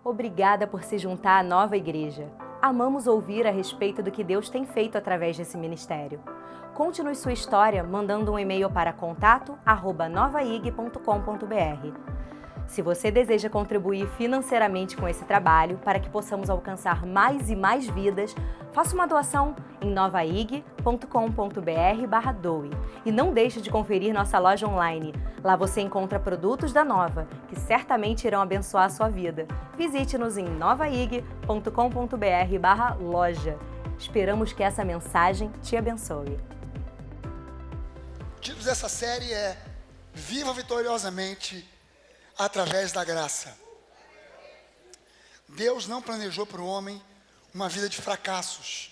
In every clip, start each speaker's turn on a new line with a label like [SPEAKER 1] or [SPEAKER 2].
[SPEAKER 1] Obrigada por se juntar à nova igreja. Amamos ouvir a respeito do que Deus tem feito através desse ministério. Conte-nos sua história mandando um e-mail para contato@novaig.com.br. Se você deseja contribuir financeiramente com esse trabalho para que possamos alcançar mais e mais vidas, faça uma doação em novaig.com.br/doe. E não deixe de conferir nossa loja online. Lá você encontra produtos da Nova, que certamente irão abençoar a sua vida. Visite-nos em novaig.com.br/loja. Esperamos que essa mensagem te abençoe.
[SPEAKER 2] O título dessa série é Viva Vitoriosamente através da graça. Deus não planejou para o homem uma vida de fracassos.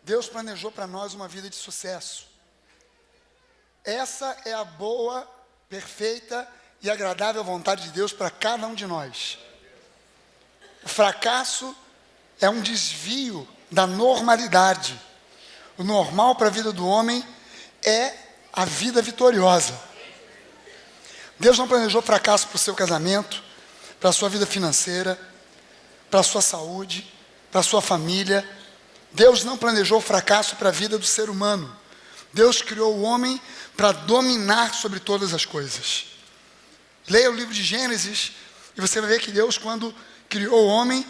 [SPEAKER 2] Deus planejou para nós uma vida de sucesso. Essa é a boa, perfeita e agradável vontade de Deus para cada um de nós. O fracasso é um desvio da normalidade. O normal para a vida do homem é a vida vitoriosa. Deus não planejou fracasso para o seu casamento, para a sua vida financeira, para a sua saúde, para a sua família. Deus não planejou fracasso para a vida do ser humano. Deus criou o homem para dominar sobre todas as coisas. Leia o livro de Gênesis e você vai ver que Deus, quando criou o homem,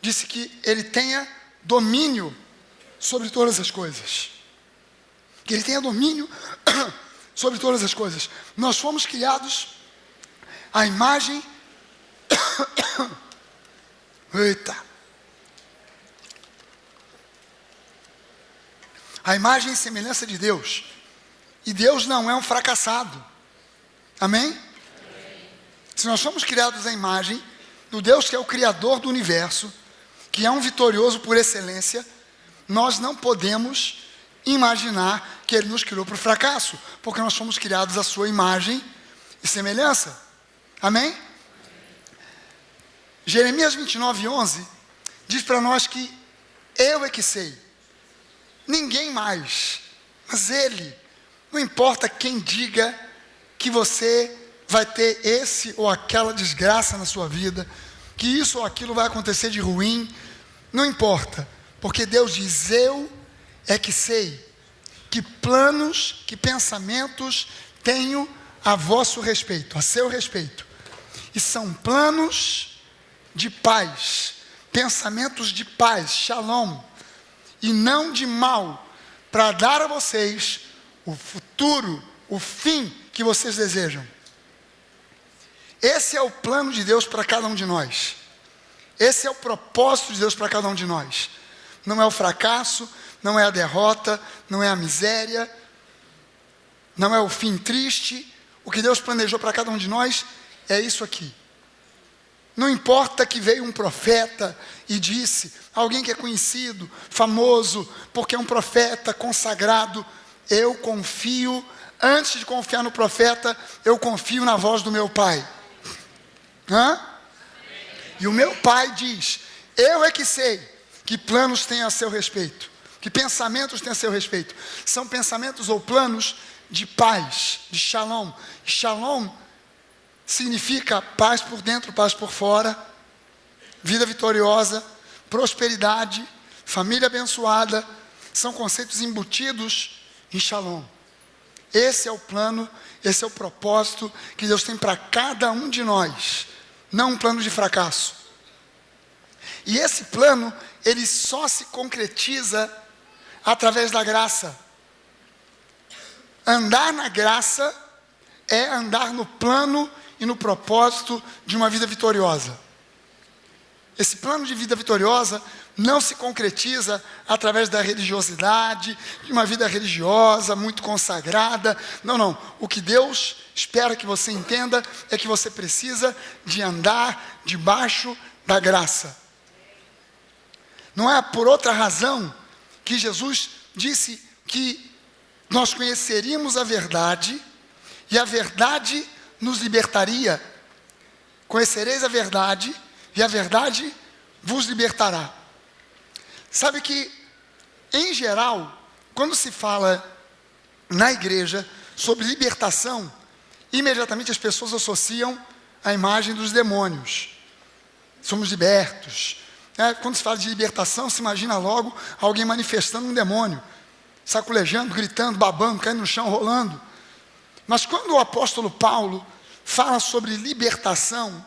[SPEAKER 2] disse que ele tenha domínio sobre todas as coisas. Que ele tenha domínio sobre todas as coisas. Nós fomos criados à imagem a imagem e semelhança de Deus. E Deus não é um fracassado. Amém? Se nós somos criados à imagem do Deus que é o Criador do universo, que é um vitorioso por excelência, nós não podemos imaginar que Ele nos criou para o fracasso, porque nós fomos criados à sua imagem e semelhança. Amém? Jeremias 29:11 diz para nós que eu é que sei, ninguém mais, mas Ele. Não importa quem diga que você vai ter esse ou aquela desgraça na sua vida, que isso ou aquilo vai acontecer de ruim, não importa, porque Deus diz, eu é que sei que planos, que pensamentos tenho a vosso respeito, a seu respeito. E são planos de paz, pensamentos de paz, shalom, e não de mal, para dar a vocês o futuro, o fim que vocês desejam. Esse é o plano de Deus para cada um de nós. Esse é o propósito de Deus para cada um de nós. Não é o fracasso, não é a derrota, não é a miséria, não é o fim triste. O que Deus planejou para cada um de nós é isso aqui. Não importa que veio um profeta e disse, alguém que é conhecido, famoso, porque é um profeta consagrado, eu confio, antes de confiar no profeta, eu confio na voz do meu pai. E o meu pai diz, eu é que sei que planos tem a seu respeito, que pensamentos tem a seu respeito. São pensamentos ou planos de paz, de shalom. Shalom significa paz por dentro, paz por fora, vida vitoriosa, prosperidade, família abençoada. São conceitos embutidos em shalom. Esse é o plano, esse é o propósito que Deus tem para cada um de nós. Não um plano de fracasso. E esse plano, ele só se concretiza através da graça. Andar na graça é andar no plano e no propósito de uma vida vitoriosa. Esse plano de vida vitoriosa não se concretiza através da religiosidade, de uma vida religiosa muito consagrada. Não. O que Deus espera que você entenda é que você precisa de andar debaixo da graça. Não é por outra razão que Jesus disse que nós conheceríamos a verdade e a verdade nos libertaria. Conhecereis a verdade e a verdade vos libertará. Sabe que, em geral, quando se fala na igreja sobre libertação, imediatamente as pessoas associam a imagem dos demônios. somos libertos. Quando se fala de libertação, se imagina logo alguém manifestando um demônio, saculejando, gritando, babando, caindo no chão, rolando. Mas quando o apóstolo Paulo fala sobre libertação,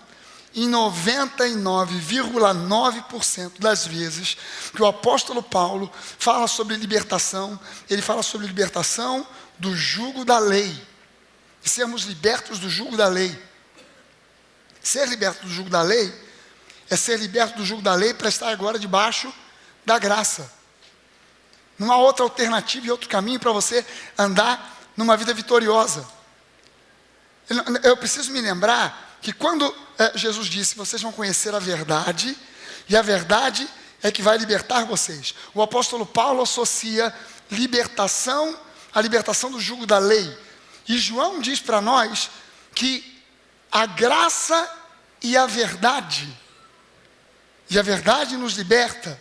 [SPEAKER 2] em 99,9% das vezes que o apóstolo Paulo fala sobre libertação, ele fala sobre libertação do jugo da lei. E sermos libertos do jugo da lei. Ser liberto do jugo da lei é ser liberto do jugo da lei para estar agora debaixo da graça. Não há outra alternativa e outro caminho para você andar numa vida vitoriosa. Eu preciso me lembrar que quando Jesus disse, vocês vão conhecer a verdade, e a verdade é que vai libertar vocês. O apóstolo Paulo associa libertação à libertação do jugo da lei. E João diz para nós que a graça e a verdade nos liberta.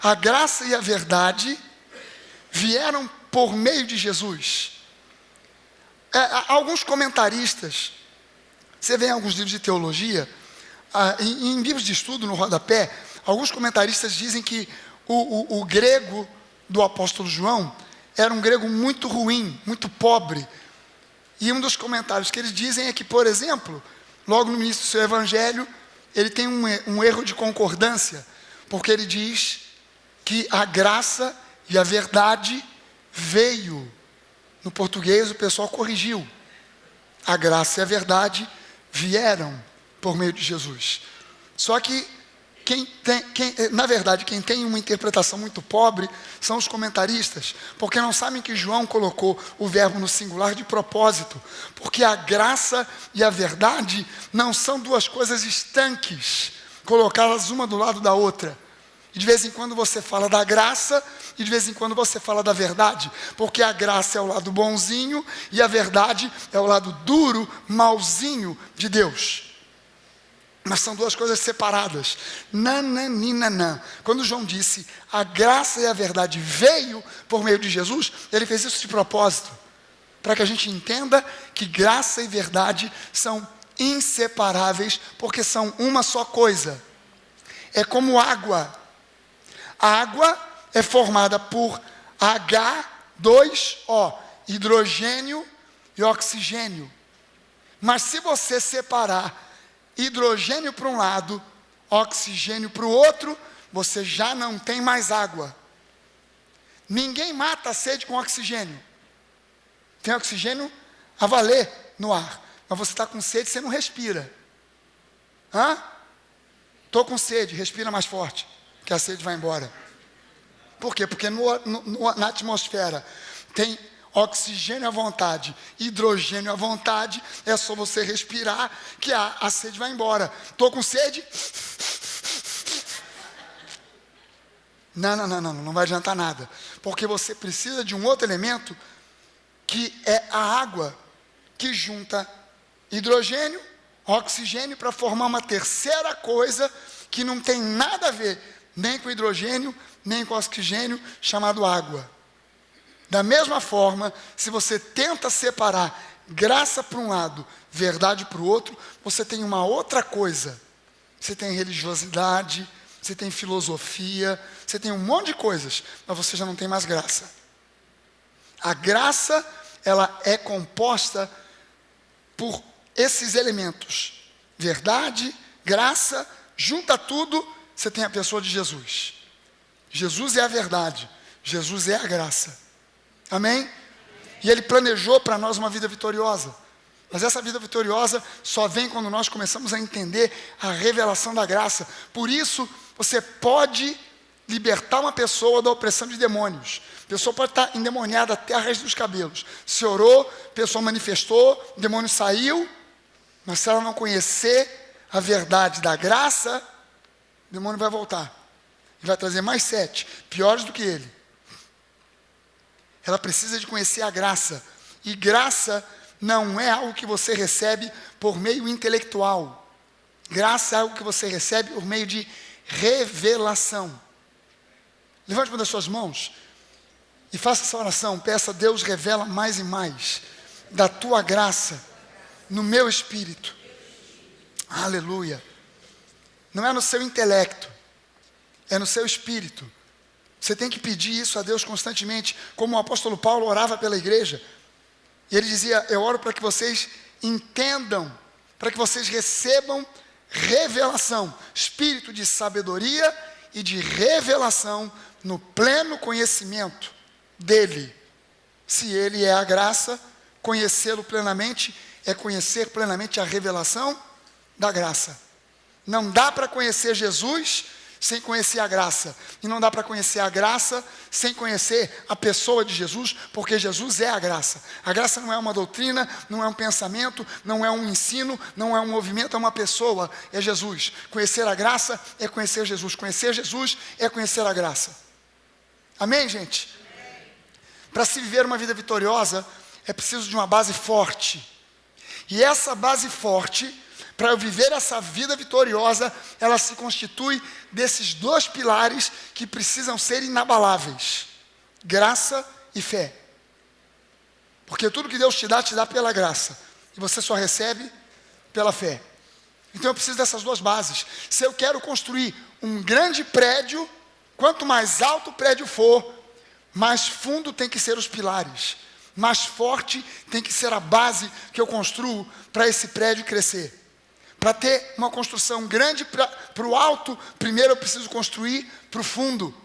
[SPEAKER 2] A graça e a verdade vieram por meio de Jesus. Alguns comentaristas, você vê em alguns livros de teologia, em livros de estudo no rodapé, alguns comentaristas dizem que o grego do apóstolo João era um grego muito ruim, muito pobre. E um dos comentários que eles dizem é que, por exemplo, logo no início do seu evangelho, ele tem um erro de concordância, porque ele diz que a graça e a verdade veio. No português o pessoal corrigiu. A graça e a verdade vieram por meio de Jesus. Só que na verdade, quem tem uma interpretação muito pobre são os comentaristas, porque não sabem que João colocou o verbo no singular de propósito, porque a graça e a verdade não são duas coisas estanques, colocadas uma do lado da outra. E de vez em quando você fala da graça, e de vez em quando você fala da verdade, porque a graça é o lado bonzinho, e a verdade é o lado duro, malzinho de Deus. Mas são duas coisas separadas. Nananina. Quando João disse, a graça e a verdade veio por meio de Jesus, ele fez isso de propósito, para que a gente entenda que graça e verdade são inseparáveis, porque são uma só coisa. É como água. A água é formada por H2O, hidrogênio e oxigênio. Mas se você separar hidrogênio para um lado, oxigênio para o outro, você já não tem mais água. Ninguém mata a sede com oxigênio. Tem oxigênio a valer no ar, mas você está com sede, você não respira. Estou com sede, respira mais forte, que a sede vai embora. Por quê? Porque na atmosfera tem oxigênio à vontade, hidrogênio à vontade, é só você respirar que a sede vai embora. Estou com sede? Não vai adiantar nada, porque você precisa de um outro elemento, que é a água, que junta hidrogênio, oxigênio, para formar uma terceira coisa, que não tem nada a ver, nem com hidrogênio, nem com oxigênio, chamado água. Da mesma forma, se você tenta separar graça para um lado, verdade para o outro, você tem uma outra coisa. Você tem religiosidade, você tem filosofia, você tem um monte de coisas, mas você já não tem mais graça. A graça, ela é composta por esses elementos. Verdade, graça, junta tudo, você tem a pessoa de Jesus. Jesus é a verdade, Jesus é a graça. Amém? E Ele planejou para nós uma vida vitoriosa. Mas essa vida vitoriosa só vem quando nós começamos a entender a revelação da graça. Por isso, você pode libertar uma pessoa da opressão de demônios. A pessoa pode estar endemoniada até a raiz dos cabelos. Se orou, a pessoa manifestou, o demônio saiu. Mas se ela não conhecer a verdade da graça, o demônio vai voltar. E vai trazer mais 7, piores do que ele. Ela precisa de conhecer a graça. E graça não é algo que você recebe por meio intelectual. Graça é algo que você recebe por meio de revelação. Levante uma das suas mãos e faça essa oração. Peça a Deus, revela mais e mais da tua graça no meu espírito. Aleluia. não é no seu intelecto, é no seu espírito. Você tem que pedir isso a Deus constantemente, como o apóstolo Paulo orava pela igreja. E ele dizia, eu oro para que vocês entendam, para que vocês recebam revelação, espírito de sabedoria e de revelação no pleno conhecimento dele. Se ele é a graça, conhecê-lo plenamente é conhecer plenamente a revelação da graça. Não dá para conhecer Jesus sem conhecer a graça. E não dá para conhecer a graça sem conhecer a pessoa de Jesus, porque Jesus é a graça. A graça não é uma doutrina, não é um pensamento, não é um ensino, não é um movimento, é uma pessoa, é Jesus. Conhecer a graça é conhecer Jesus. Conhecer Jesus é conhecer a graça. Amém, gente? Para se viver uma vida vitoriosa, é preciso de uma base forte. E essa base forte, para eu viver essa vida vitoriosa, ela se constitui desses dois pilares que precisam ser inabaláveis: graça e fé. Porque tudo que Deus te dá pela graça. E você só recebe pela fé. Então eu preciso dessas duas bases. Se eu quero construir um grande prédio, quanto mais alto o prédio for, mais fundo tem que ser os pilares. Mais forte tem que ser a base que eu construo para esse prédio crescer. Para ter uma construção grande para o alto, primeiro eu preciso construir para o fundo.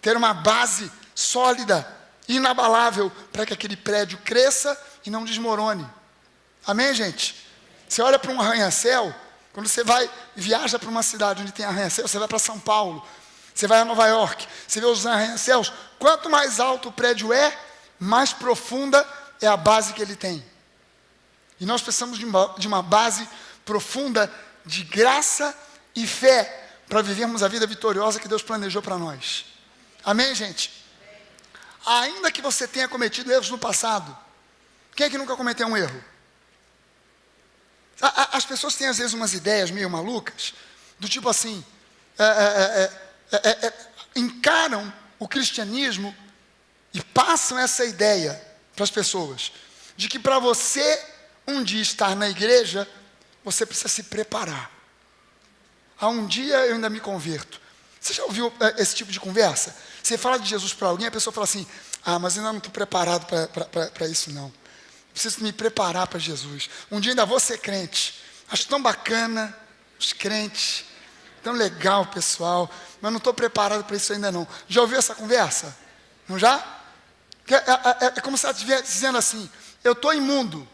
[SPEAKER 2] Ter uma base sólida, inabalável, para que aquele prédio cresça e não desmorone. Amém, gente? Você olha para um arranha-céu, quando você viaja para uma cidade onde tem arranha-céu, você vai para São Paulo, você vai a Nova York, você vê os arranha-céus, quanto mais alto o prédio é, mais profunda é a base que ele tem. E nós precisamos de uma base profunda de graça e fé para vivermos a vida vitoriosa que Deus planejou para nós. Amém, gente? Ainda que você tenha cometido erros no passado, quem é que nunca cometeu um erro? As pessoas têm às vezes umas ideias meio malucas, do tipo assim, encaram o cristianismo e passam essa ideia para as pessoas, de que para você um dia estar na igreja, você precisa se preparar. Um dia eu ainda me converto. Você já ouviu esse tipo de conversa? Você fala de Jesus para alguém, a pessoa fala assim, mas eu ainda não estou preparado para isso não. Preciso me preparar para Jesus. Um dia ainda vou ser crente. Acho tão bacana os crentes, tão legal o pessoal, mas não estou preparado para isso ainda não. Já ouviu essa conversa? Não já? É como se ela estivesse dizendo assim, eu estou imundo.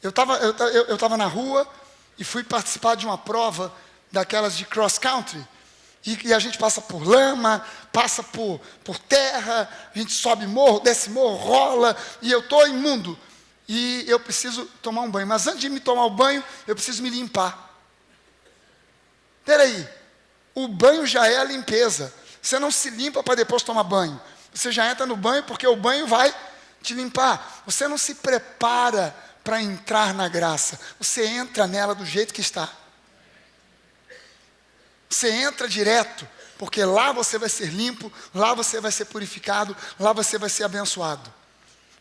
[SPEAKER 2] Eu estava na rua e fui participar de uma prova daquelas de cross country. E a gente passa por lama, passa por terra, a gente sobe morro, desce morro, rola, e eu estou imundo. E eu preciso tomar um banho. Mas antes de me tomar o banho, eu preciso me limpar. Espera aí, o banho já é a limpeza. Você não se limpa para depois tomar banho. Você já entra no banho porque o banho vai te limpar. Você não se prepara para entrar na graça. Você entra nela do jeito que está. Você entra direto, porque lá você vai ser limpo, lá você vai ser purificado, lá você vai ser abençoado.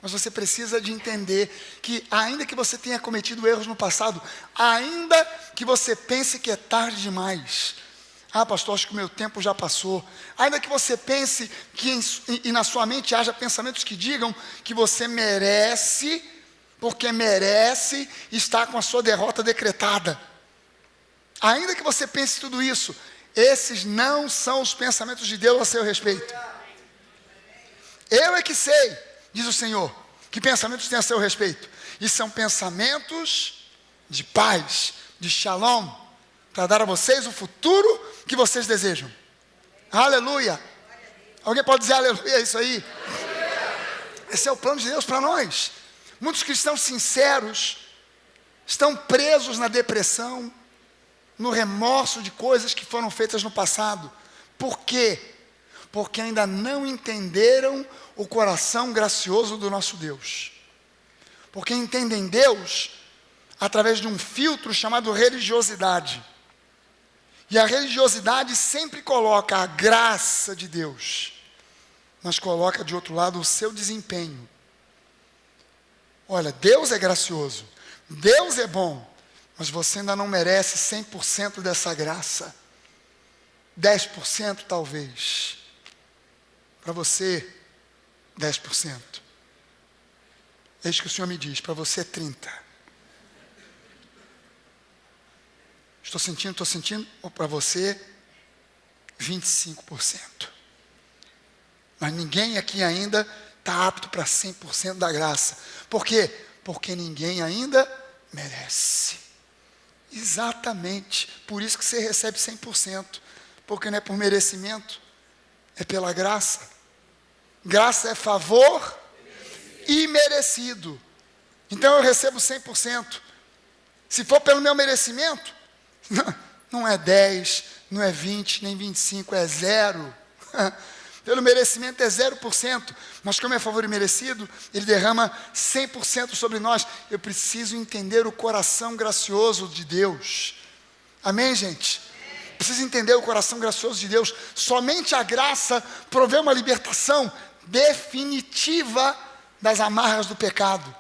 [SPEAKER 2] Mas você precisa de entender que ainda que você tenha cometido erros no passado, ainda que você pense que é tarde demais, pastor, acho que o meu tempo já passou. Ainda que você pense e na sua mente haja pensamentos que digam que você merece, porque merece estar com a sua derrota decretada. Ainda que você pense tudo isso, esses não são os pensamentos de Deus a seu respeito. Eu é que sei, diz o Senhor, que pensamentos tem a seu respeito. E são pensamentos de paz, de shalom, para dar a vocês o futuro que vocês desejam. Aleluia! Alguém pode dizer aleluia isso aí? Esse é o plano de Deus para nós. Muitos cristãos sinceros estão presos na depressão, no remorso de coisas que foram feitas no passado. Por quê? Porque ainda não entenderam o coração gracioso do nosso Deus. Porque entendem Deus através de um filtro chamado religiosidade. E a religiosidade sempre coloca a graça de Deus, mas coloca de outro lado o seu desempenho. Olha, Deus é gracioso, Deus é bom, mas você ainda não merece 100% dessa graça. 10% talvez. Para você, 10%. Eis que o Senhor me diz, para você 30%. Estou sentindo, ou para você, 25%. Mas ninguém aqui ainda está apto para 100% da graça. Por quê? Porque ninguém ainda merece. Exatamente. Por isso que você recebe 100%. Porque não é por merecimento, é pela graça. Graça é favor imerecido. Então eu recebo 100%. Se for pelo meu merecimento, não é 10, não é 20, nem 25, é 0. Pelo merecimento é 0%, mas como é favor imerecido, Ele derrama 100% sobre nós. Eu preciso entender o coração gracioso de Deus. Amém, gente? Preciso entender o coração gracioso de Deus. Somente a graça provê uma libertação definitiva das amarras do pecado.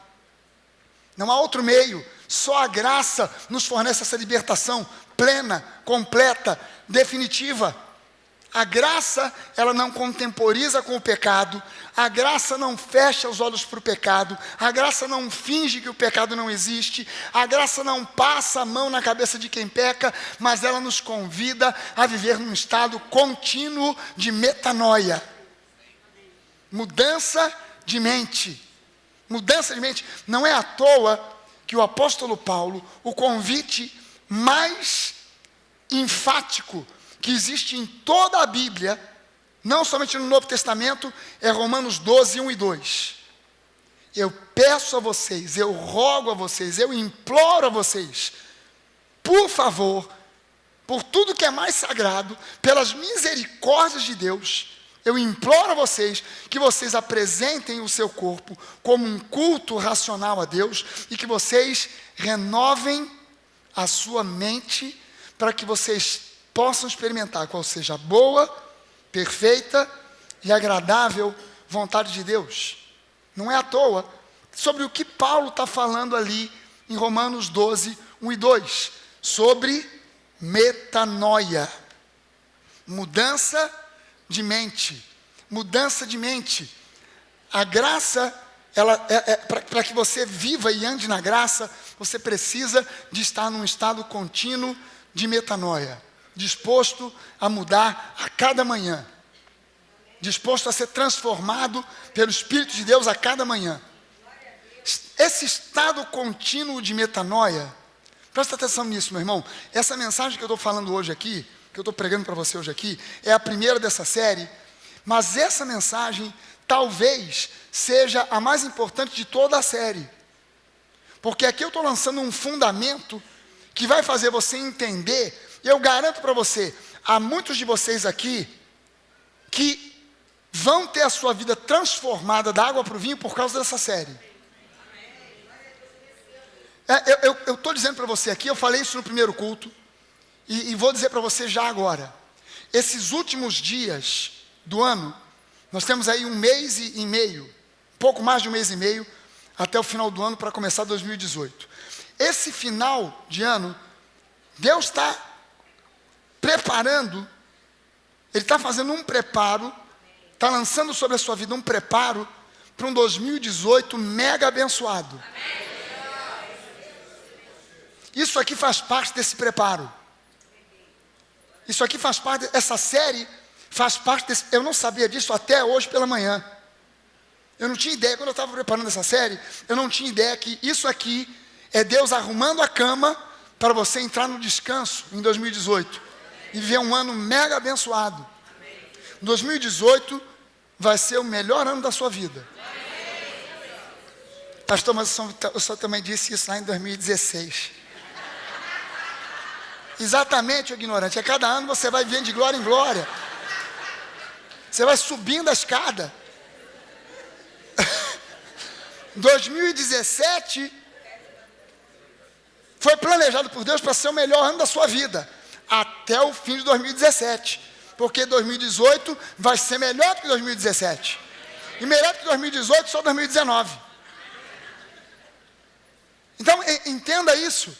[SPEAKER 2] Não há outro meio. Só a graça nos fornece essa libertação plena, completa, definitiva. A graça, ela não contemporiza com o pecado. A graça não fecha os olhos para o pecado. A graça não finge que o pecado não existe. A graça não passa a mão na cabeça de quem peca, mas ela nos convida a viver num estado contínuo de metanoia. Mudança de mente. Mudança de mente. Não é à toa que o apóstolo Paulo, o convite mais enfático que existe em toda a Bíblia, não somente no Novo Testamento, é Romanos 12, 1 e 2. Eu peço a vocês, eu rogo a vocês, eu imploro a vocês, por favor, por tudo que é mais sagrado, pelas misericórdias de Deus, eu imploro a vocês que vocês apresentem o seu corpo como um culto racional a Deus e que vocês renovem a sua mente para que vocês possam experimentar qual seja a boa, perfeita e agradável vontade de Deus. Não é à toa sobre o que Paulo está falando ali em Romanos 12, 1 e 2. Sobre metanoia. Mudança de mente. Mudança de mente. A graça, para que você viva e ande na graça, você precisa de estar num estado contínuo de metanoia. Disposto a mudar a cada manhã. Disposto a ser transformado pelo Espírito de Deus a cada manhã. Esse estado contínuo de metanoia, presta atenção nisso, meu irmão. Essa mensagem que eu estou falando hoje aqui, que eu estou pregando para você hoje aqui, é a primeira dessa série, mas essa mensagem talvez seja a mais importante de toda a série. Porque aqui eu estou lançando um fundamento que vai fazer você entender. E eu garanto para você, há muitos de vocês aqui que vão ter a sua vida transformada da água para o vinho por causa dessa série. Eu estou dizendo para você aqui, eu falei isso no primeiro culto, e vou dizer para você já agora. Esses últimos dias do ano, nós temos aí 1 mês e meio, pouco mais de 1 mês e meio, até o final do ano para começar 2018. Esse final de ano, Deus está preparando, Ele está fazendo um preparo, está lançando sobre a sua vida um preparo para um 2018 mega abençoado. Isso aqui faz parte desse preparo. Isso aqui faz parte, essa série faz parte desse, eu não sabia disso até hoje pela manhã. Eu não tinha ideia, quando eu estava preparando essa série, eu não tinha ideia que isso aqui é Deus arrumando a cama para você entrar no descanso em 2018. E viver um ano mega abençoado. 2018 vai ser o melhor ano da sua vida. Pastor, mas o senhor também disse isso lá em 2016. Exatamente, ignorante. A cada ano você vai vivendo de glória em glória. Você vai subindo a escada. 2017 foi planejado por Deus para ser o melhor ano da sua vida. Até o fim de 2017. Porque 2018 vai ser melhor do que 2017. E melhor do que 2018 só 2019. Então, entenda isso.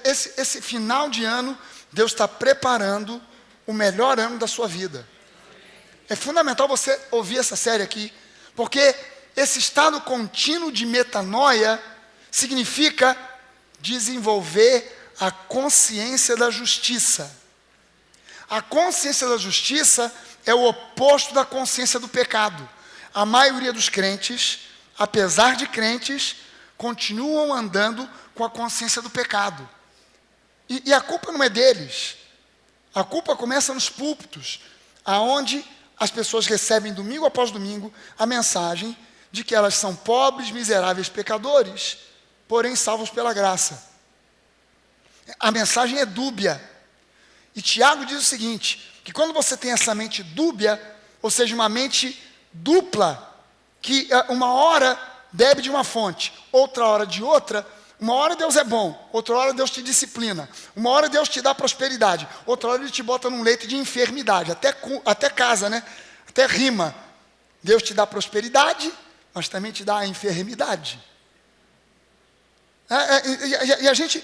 [SPEAKER 2] esse final de ano, Deus está preparando o melhor ano da sua vida. É fundamental você ouvir essa série aqui, porque esse estado contínuo de metanoia significa desenvolver a consciência da justiça. A consciência da justiça é o oposto da consciência do pecado. A maioria dos crentes, apesar de crentes, continuam andando com a consciência do pecado. E a culpa não é deles. A culpa começa nos púlpitos, aonde as pessoas recebem domingo após domingo a mensagem de que elas são pobres, miseráveis pecadores, porém salvos pela graça. A mensagem é dúbia. E Tiago diz o seguinte, que quando você tem essa mente dúbia, ou seja, uma mente dupla, que uma hora bebe de uma fonte, outra hora de outra, uma hora Deus é bom, outra hora Deus te disciplina, uma hora Deus te dá prosperidade, outra hora Ele te bota num leito de enfermidade, até casa, né? Até rima. Deus te dá prosperidade, mas também te dá a enfermidade. E a gente,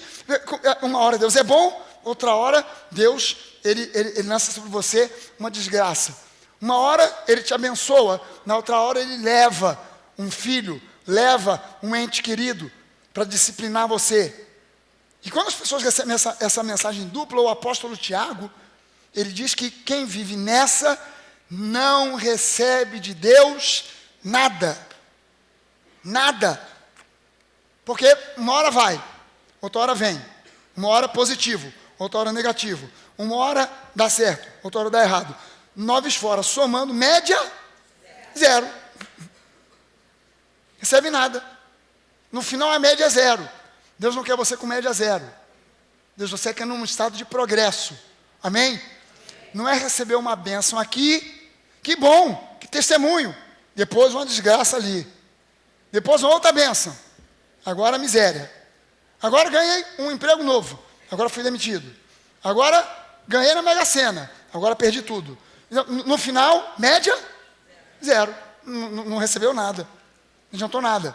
[SPEAKER 2] uma hora Deus é bom, outra hora Deus, ele lança sobre você uma desgraça. Uma hora Ele te abençoa, na outra hora Ele leva um filho, leva um ente querido para disciplinar você. E quando as pessoas recebem essa mensagem dupla, o apóstolo Tiago, ele diz que quem vive nessa não recebe de Deus nada. Nada. Porque uma hora vai, outra hora vem. Uma hora positivo, outra hora negativo. Uma hora dá certo, outra hora dá errado. 9 fora, somando, média, 0. Recebe nada. No final a média é 0. Deus não quer você com média 0. Deus você quer num estado de progresso. Amém? Não é receber uma bênção aqui, que bom, que testemunho. Depois uma desgraça ali. Depois uma outra bênção. Agora a miséria. Agora ganhei um emprego novo. Agora fui demitido. Agora ganhei na Mega Sena. Agora perdi tudo. No final, média, 0. Não recebeu nada. Não adiantou nada.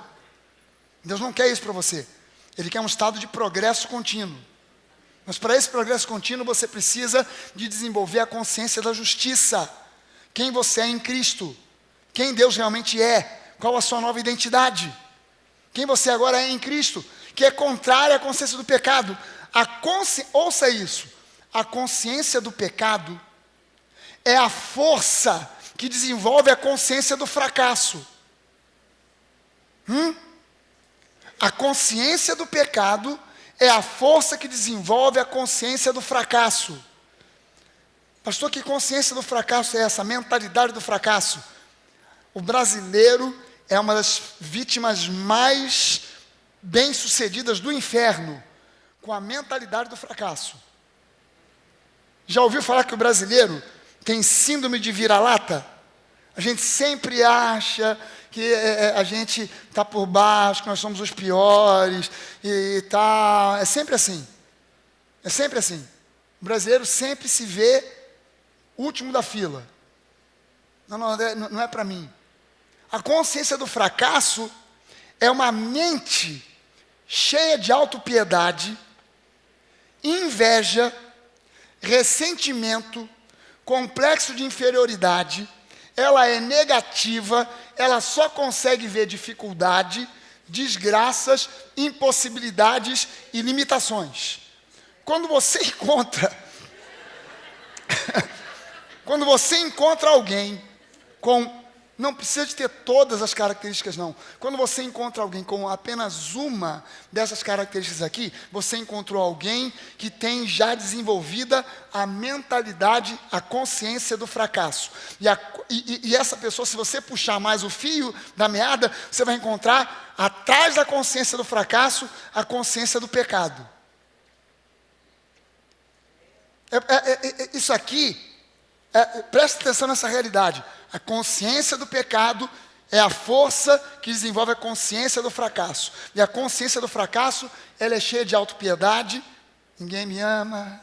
[SPEAKER 2] Deus não quer isso para você. Ele quer um estado de progresso contínuo. Mas para esse progresso contínuo, você precisa de desenvolver a consciência da justiça. Quem você é em Cristo. Quem Deus realmente é. Qual a sua nova identidade. Quem você agora é em Cristo. Que é contrária à consciência do pecado. Ouça isso. A consciência do pecado é a força que desenvolve a consciência do fracasso. A consciência do pecado é a força que desenvolve a consciência do fracasso. Pastor, que consciência do fracasso é essa? Mentalidade do fracasso. O brasileiro é uma das vítimas mais bem-sucedidas do inferno, com a mentalidade do fracasso. Já ouviu falar que o brasileiro tem síndrome de vira-lata? A gente sempre acha que a gente está por baixo, que nós somos os piores, e tá. É sempre assim. É sempre assim. O brasileiro sempre se vê último da fila. Não é para mim. A consciência do fracasso é uma mente cheia de autopiedade, inveja, ressentimento, complexo de inferioridade. Ela é negativa, ela só consegue ver dificuldade, desgraças, impossibilidades e limitações. Quando você encontra alguém com, não precisa de ter todas as características não, quando você encontra alguém com apenas uma dessas características aqui, você encontrou alguém que tem já desenvolvida a mentalidade, a consciência do fracasso. E essa pessoa, se você puxar mais o fio da meada, você vai encontrar atrás da consciência do fracasso, a consciência do pecado. Isso aqui, presta atenção nessa realidade. A consciência do pecado é a força que desenvolve a consciência do fracasso. E a consciência do fracasso, ela é cheia de autopiedade. Ninguém me ama,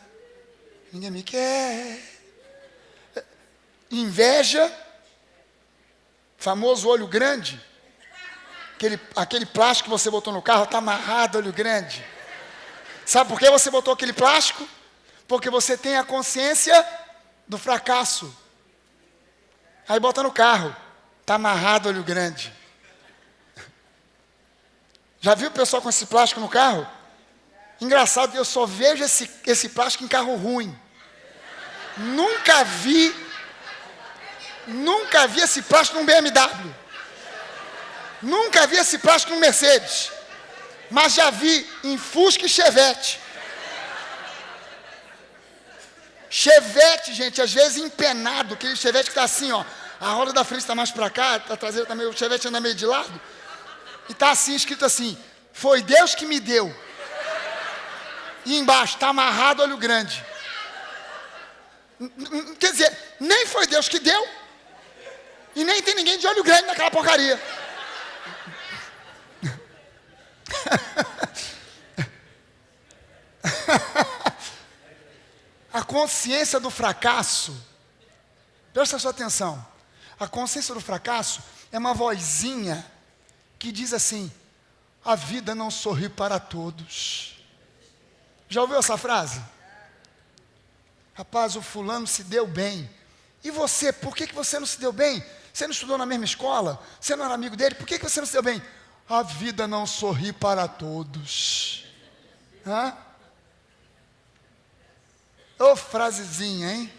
[SPEAKER 2] ninguém me quer. Inveja, famoso olho grande. Aquele plástico que você botou no carro, está amarrado, olho grande. Sabe por que você botou aquele plástico? Porque você tem a consciência do fracasso. Aí bota no carro. Está amarrado, olho grande. Já viu o pessoal com esse plástico no carro? Engraçado, eu só vejo esse plástico em carro ruim. Nunca vi esse plástico num BMW. Nunca vi esse plástico num Mercedes. Mas já vi em Fusca e Chevette. Chevette, gente, às vezes empenado, aquele Chevette que está assim, ó. A roda da frente está mais para cá, a traseira está meio, o Chevette anda meio de lado. E está assim, escrito assim, foi Deus que me deu. E embaixo, está amarrado, olho grande. Quer dizer, nem foi Deus que deu, e nem tem ninguém de olho grande naquela porcaria. A consciência do fracasso, presta sua atenção, a consciência do fracasso é uma vozinha que diz assim, a vida não sorri para todos. Já ouviu essa frase? Rapaz, o fulano se deu bem. E você, por que você não se deu bem? Você não estudou na mesma escola? Você não era amigo dele? Por que você não se deu bem? A vida não sorri para todos. Hã? Ô frasezinha, hein?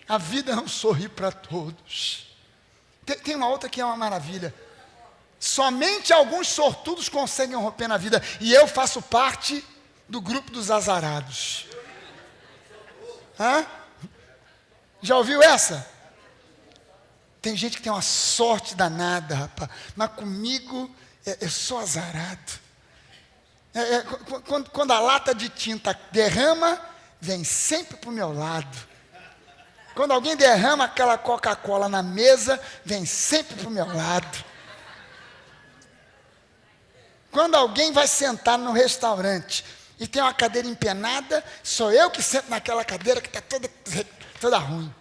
[SPEAKER 2] A vida não sorri para todos. Tem uma outra que é uma maravilha. Somente alguns sortudos conseguem romper na vida. E eu faço parte do grupo dos azarados. Hã? Já ouviu essa? Tem gente que tem uma sorte danada, rapaz. Mas comigo, eu sou azarado. Quando a lata de tinta derrama, vem sempre para o meu lado. Quando alguém derrama aquela Coca-Cola na mesa, vem sempre para o meu lado. Quando alguém vai sentar no restaurante e tem uma cadeira empenada, sou eu que sento naquela cadeira que está toda ruim.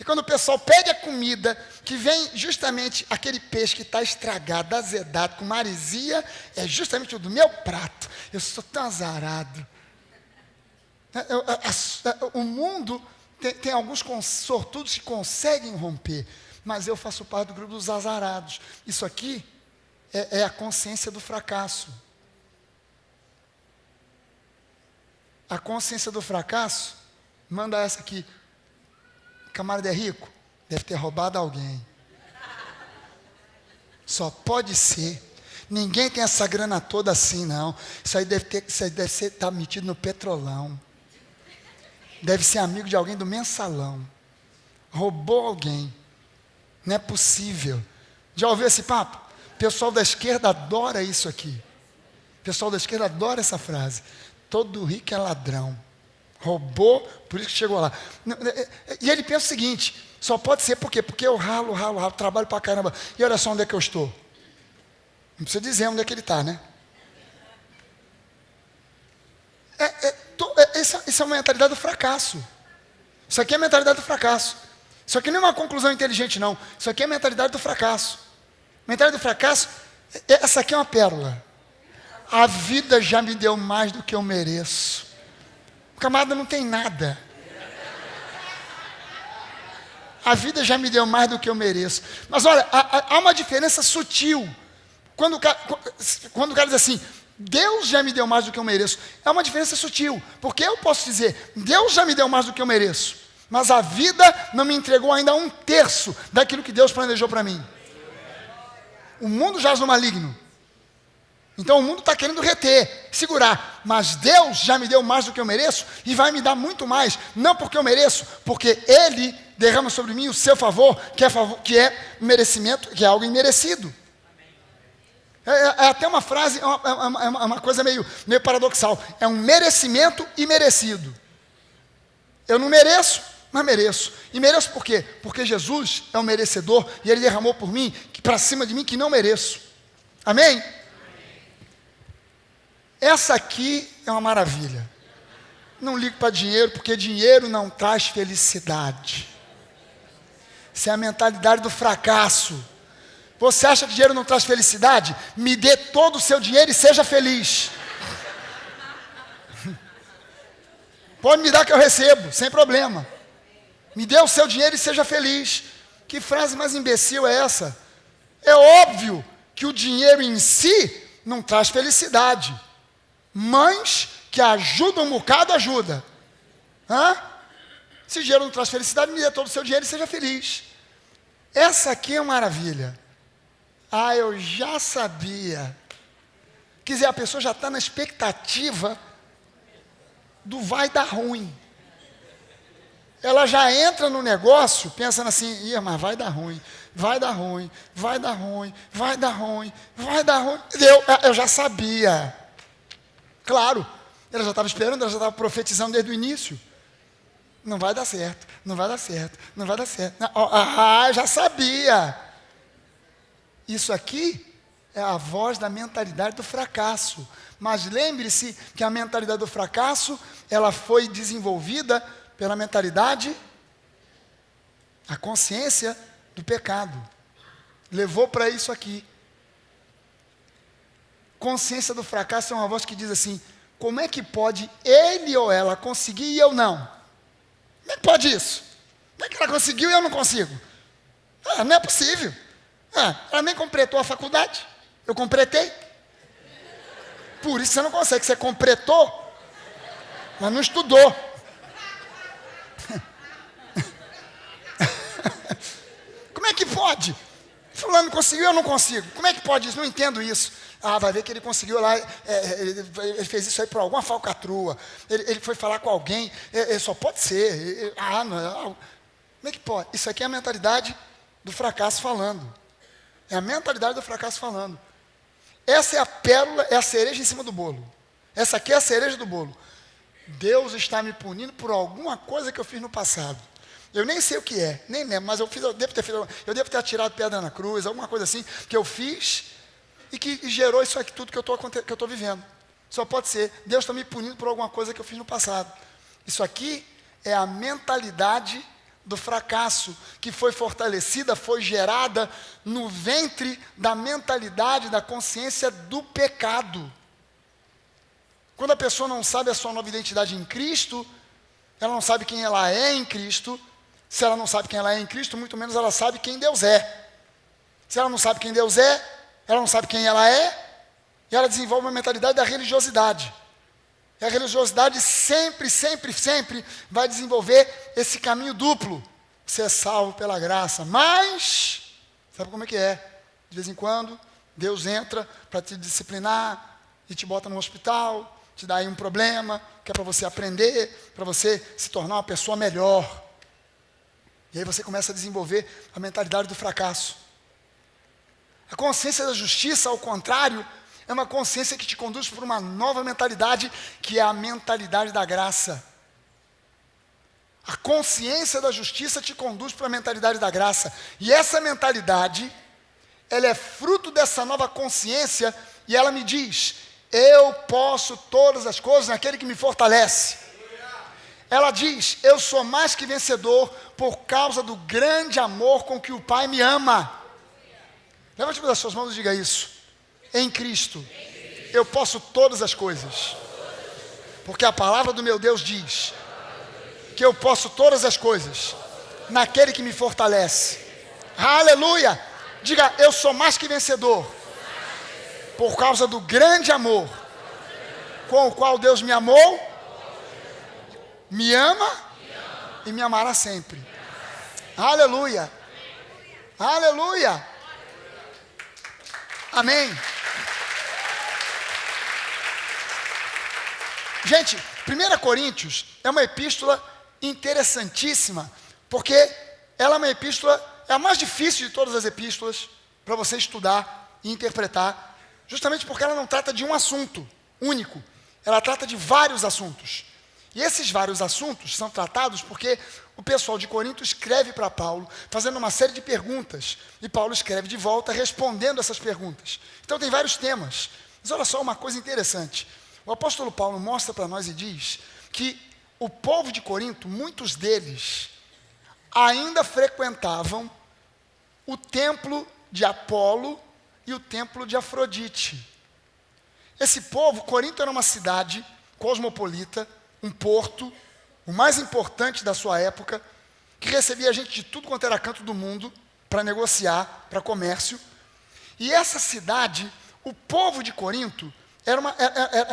[SPEAKER 2] E quando o pessoal pede a comida, que vem justamente aquele peixe que está estragado, azedado, com maresia, é justamente o do meu prato. Eu sou tão azarado. O mundo tem alguns sortudos que conseguem romper, mas eu faço parte do grupo dos azarados. Isso aqui é a consciência do fracasso. A consciência do fracasso, manda essa aqui. O camarada é rico? Deve ter roubado alguém. Só pode ser. Ninguém tem essa grana toda assim, não. Isso aí deve estar metido no Petrolão. Deve ser amigo de alguém do Mensalão. Roubou alguém. Não é possível. Já ouviu esse papo? O pessoal da esquerda adora isso aqui. O pessoal da esquerda adora essa frase. Todo rico é ladrão. Roubou, por isso que chegou lá. E ele pensa o seguinte, só pode ser por quê? Porque eu ralo, trabalho pra caramba. E olha só onde é que eu estou. Não precisa dizer onde é que ele está, né? Isso é uma mentalidade do fracasso. Isso aqui é a mentalidade do fracasso. Isso aqui não é uma conclusão inteligente, não. Isso aqui é a mentalidade do fracasso. Mentalidade do fracasso, essa aqui é uma pérola. A vida já me deu mais do que eu mereço. O camarada não tem nada. A vida já me deu mais do que eu mereço. Mas olha, há uma diferença sutil. Quando o cara diz assim, Deus já me deu mais do que eu mereço. É uma diferença sutil. Porque eu posso dizer, Deus já me deu mais do que eu mereço. Mas a vida não me entregou ainda 1/3 daquilo que Deus planejou para mim. O mundo jaz no maligno. Então o mundo está querendo reter, segurar. Mas Deus já me deu mais do que eu mereço e vai me dar muito mais. Não porque eu mereço, porque Ele derrama sobre mim o seu favor, que é merecimento, que é algo imerecido. É até uma frase, é uma coisa meio paradoxal. É um merecimento imerecido. Eu não mereço, mas mereço. E mereço por quê? Porque Jesus é um merecedor e Ele derramou por mim, para cima de mim, que não mereço. Amém? Essa aqui é uma maravilha. Não ligo para dinheiro, porque dinheiro não traz felicidade. Isso é a mentalidade do fracasso. Você acha que dinheiro não traz felicidade? Me dê todo o seu dinheiro e seja feliz. Pode me dar que eu recebo, sem problema. Me dê o seu dinheiro e seja feliz. Que frase mais imbecil é essa? É óbvio que o dinheiro em si não traz felicidade. Mães que ajudam um bocado, ajuda. Se o dinheiro não traz felicidade, me dê todo o seu dinheiro e seja feliz. Essa aqui é uma maravilha. Eu já sabia. Quer dizer, a pessoa já está na expectativa do vai dar ruim. Ela já entra no negócio pensando assim, mas vai dar ruim, vai dar ruim, vai dar ruim, vai dar ruim, vai dar ruim. Eu já sabia. Claro, ela já estava esperando, ela já estava profetizando desde o início. Não vai dar certo, não vai dar certo, não vai dar certo. Eu já sabia. Isso aqui é a voz da mentalidade do fracasso. Mas lembre-se que a mentalidade do fracasso, ela foi desenvolvida pela mentalidade, a consciência do pecado. Levou para isso aqui. Consciência do fracasso é uma voz que diz assim, como é que pode ele ou ela conseguir e eu não? Como é que pode isso? Como é que ela conseguiu e eu não consigo? Não é possível. Ela nem completou a faculdade. Eu completei. Por isso você não consegue. Você completou, mas não estudou. Como é que pode? Fulano conseguiu, eu não consigo. Como é que pode isso? Não entendo isso. Vai ver que ele conseguiu lá, ele fez isso aí por alguma falcatrua. Ele foi falar com alguém, só pode ser. Não. Como é que pode? Isso aqui é a mentalidade do fracasso falando. É a mentalidade do fracasso falando. Essa é a pérola, é a cereja em cima do bolo. Essa aqui é a cereja do bolo. Deus está me punindo por alguma coisa que eu fiz no passado. Eu nem sei o que é, nem lembro, mas eu devo ter atirado pedra na cruz, alguma coisa assim, que eu fiz e que gerou isso aqui tudo que eu estou vivendo. Só pode ser, Deus está me punindo por alguma coisa que eu fiz no passado. Isso aqui é a mentalidade do fracasso, que foi fortalecida, foi gerada no ventre da mentalidade, da consciência do pecado. Quando a pessoa não sabe a sua nova identidade em Cristo, ela não sabe quem ela é em Cristo. Se ela não sabe quem ela é em Cristo, muito menos ela sabe quem Deus é. Se ela não sabe quem Deus é, ela não sabe quem ela é, e ela desenvolve uma mentalidade da religiosidade. E a religiosidade sempre vai desenvolver esse caminho duplo. Você é salvo pela graça, mas, sabe como é que é? De vez em quando, Deus entra para te disciplinar e te bota no hospital, te dá aí um problema, que é para você aprender, para você se tornar uma pessoa melhor. E aí você começa a desenvolver a mentalidade do fracasso. A consciência da justiça, ao contrário, é uma consciência que te conduz para uma nova mentalidade, que é a mentalidade da graça. A consciência da justiça te conduz para a mentalidade da graça. E essa mentalidade, ela é fruto dessa nova consciência, e ela me diz, eu posso todas as coisas naquele que me fortalece. Ela diz, eu sou mais que vencedor por causa do grande amor com que o Pai me ama. Levante das suas mãos e diga isso. Em Cristo, eu posso todas as coisas. Porque a palavra do meu Deus diz que eu posso todas as coisas naquele que me fortalece. Aleluia! Diga, eu sou mais que vencedor por causa do grande amor com o qual Deus me amou, me ama e me amará sempre. Aleluia! Aleluia! Amém. Gente, 1 Coríntios é uma epístola interessantíssima, porque ela é uma epístola, é a mais difícil de todas as epístolas para você estudar e interpretar, justamente porque ela não trata de um assunto único, ela trata de vários assuntos. E esses vários assuntos são tratados porque o pessoal de Corinto escreve para Paulo, fazendo uma série de perguntas, e Paulo escreve de volta, respondendo essas perguntas. Então tem vários temas. Mas olha só uma coisa interessante. O apóstolo Paulo mostra para nós e diz que o povo de Corinto, muitos deles, ainda frequentavam o templo de Apolo e o templo de Afrodite. Esse povo, Corinto era uma cidade cosmopolita, um porto, o mais importante da sua época, que recebia gente de tudo quanto era canto do mundo para negociar, para comércio. E essa cidade, o povo de Corinto, era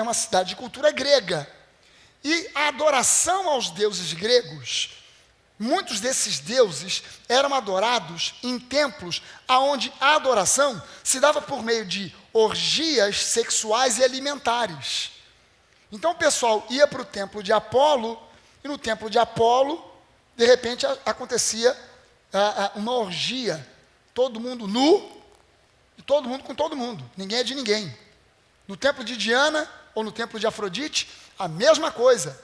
[SPEAKER 2] uma cidade de cultura grega. E a adoração aos deuses gregos, muitos desses deuses eram adorados em templos onde a adoração se dava por meio de orgias sexuais e alimentares. Então o pessoal ia para o templo de Apolo, e no templo de Apolo, de repente acontecia uma orgia, todo mundo nu, e todo mundo com todo mundo, ninguém é de ninguém. No templo de Diana, ou no templo de Afrodite, a mesma coisa.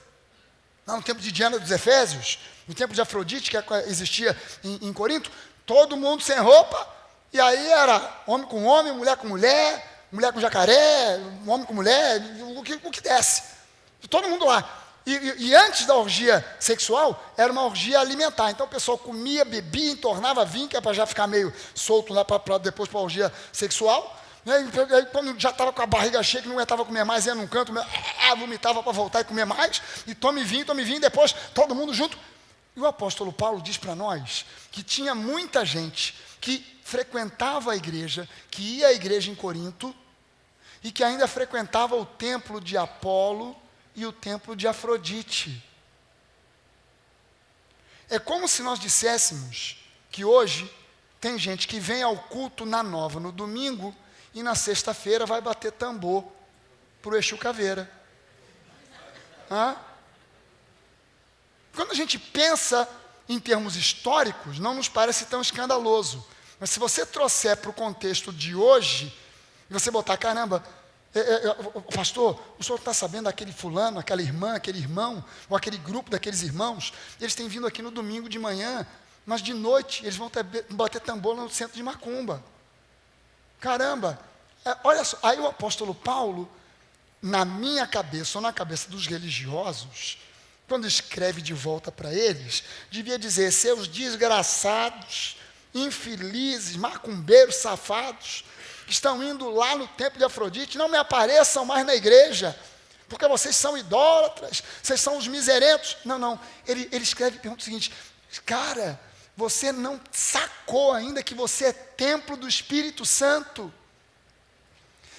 [SPEAKER 2] Lá no templo de Diana dos Efésios, no templo de Afrodite, que existia em Corinto, todo mundo sem roupa, e aí era homem com homem, mulher com mulher, mulher com jacaré, homem com mulher, o que desce. Todo mundo lá. E antes da orgia sexual, era uma orgia alimentar. Então o pessoal comia, bebia, entornava vinho, que é para já ficar meio solto lá depois para a orgia sexual. Aí, quando já estava com a barriga cheia, que não aguentava comer mais, ia num canto, vomitava para voltar e comer mais, e tome vinho, depois todo mundo junto. E o apóstolo Paulo diz para nós que tinha muita gente que frequentava a igreja, que ia à igreja em Corinto, e que ainda frequentava o templo de Apolo e o templo de Afrodite. É como se nós disséssemos que hoje tem gente que vem ao culto na Nova no domingo e na sexta-feira vai bater tambor para o Exu Caveira. Quando a gente pensa em termos históricos, não nos parece tão escandaloso. Mas se você trouxer para o contexto de hoje, e você botar, caramba, pastor, o senhor está sabendo daquele fulano, aquela irmã, aquele irmão, ou aquele grupo daqueles irmãos, eles têm vindo aqui no domingo de manhã, mas de noite eles vão bater tambor no centro de Macumba. Caramba, olha só, aí o apóstolo Paulo, na minha cabeça, ou na cabeça dos religiosos, quando escreve de volta para eles, devia dizer, seus desgraçados, infelizes, macumbeiros, safados, que estão indo lá no templo de Afrodite, não me apareçam mais na igreja, porque vocês são idólatras, vocês são os miserentos. Não, ele escreve e pergunta o seguinte, cara, você não sacou ainda que você é templo do Espírito Santo?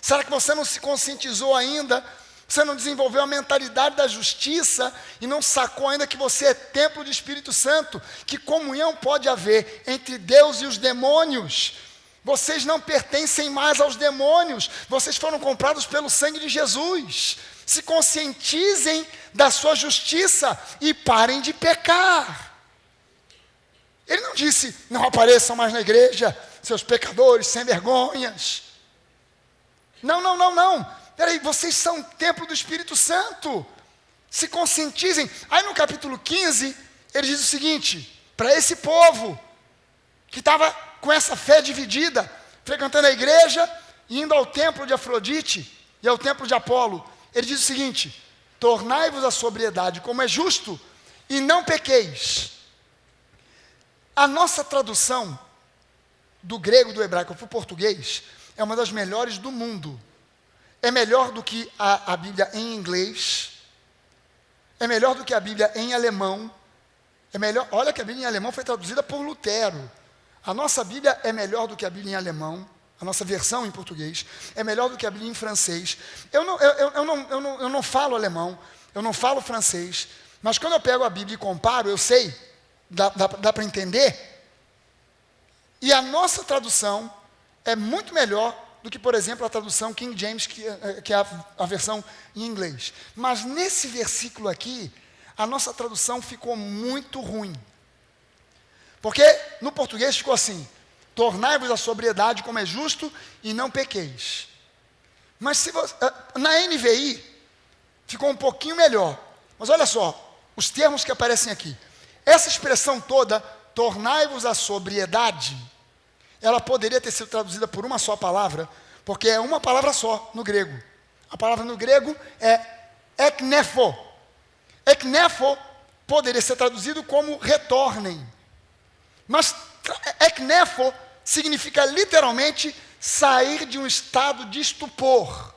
[SPEAKER 2] Será que você não se conscientizou ainda? Você não desenvolveu a mentalidade da justiça e não sacou ainda que você é templo do Espírito Santo? Que comunhão pode haver entre Deus e os demônios? Vocês não pertencem mais aos demônios, vocês foram comprados pelo sangue de Jesus. Se conscientizem da sua justiça e parem de pecar. Ele não disse, não apareçam mais na igreja, seus pecadores, sem vergonhas. Não. Peraí, vocês são o templo do Espírito Santo. Se conscientizem. Aí no capítulo 15, ele diz o seguinte, para esse povo, que estava com essa fé dividida, frequentando a igreja, indo ao templo de Afrodite e ao templo de Apolo, ele diz o seguinte, tornai-vos a sobriedade como é justo, e não pequeis. A nossa tradução do grego, do hebraico para o português, é uma das melhores do mundo. É melhor do que a Bíblia em inglês, é melhor do que a Bíblia em alemão, é melhor, olha que a Bíblia em alemão foi traduzida por Lutero. A nossa Bíblia é melhor do que a Bíblia em alemão, a nossa versão em português, é melhor do que a Bíblia em francês. Eu não falo alemão, eu não falo francês, mas quando eu pego a Bíblia e comparo, eu sei, dá para entender. E a nossa tradução é muito melhor do que, por exemplo, a tradução King James, que é a versão em inglês. Mas nesse versículo aqui, a nossa tradução ficou muito ruim. Porque no português ficou assim, tornai-vos a sobriedade como é justo e não pequeis. Mas na NVI ficou um pouquinho melhor. Mas olha só, os termos que aparecem aqui. Essa expressão toda, tornai-vos a sobriedade, ela poderia ter sido traduzida por uma só palavra, porque é uma palavra só no grego. A palavra no grego é eknefo. Eknefo poderia ser traduzido como retornem. Mas eknefo significa literalmente sair de um estado de estupor,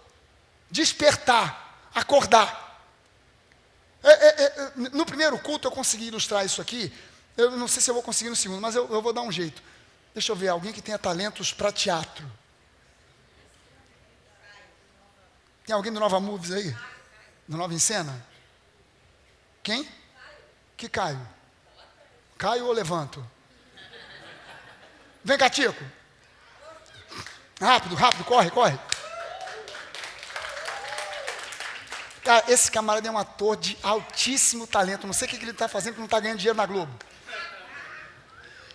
[SPEAKER 2] despertar, acordar. No primeiro culto eu consegui ilustrar isso aqui. Eu não sei se eu vou conseguir no segundo, mas eu vou dar um jeito. Deixa eu ver, alguém que tenha talentos para teatro. Tem alguém do Nova Movies aí? Do Nova Encena? Quem? Que Caio? Caio ou levanto? Vem cá, Tico. Rápido, corre. Cara, esse camarada é um ator de altíssimo talento. Não sei o que ele está fazendo, que não está ganhando dinheiro na Globo.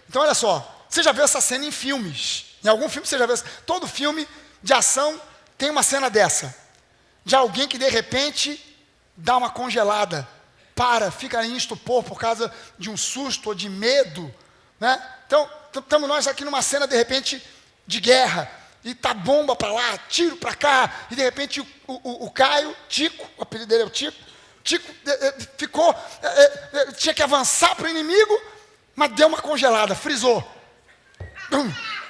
[SPEAKER 2] Então, olha só. Você já viu essa cena em filmes? Em algum filme você já viu essa? Todo filme de ação tem uma cena dessa. De alguém que, de repente, dá uma congelada. Fica em estupor por causa de um susto ou de medo. Né? Então, estamos nós aqui numa cena, de repente, de guerra. E tá bomba para lá, tiro para cá, e de repente o Caio, Tico, o apelido dele é o Tico ficou, tinha que avançar para o inimigo, mas deu uma congelada, frisou.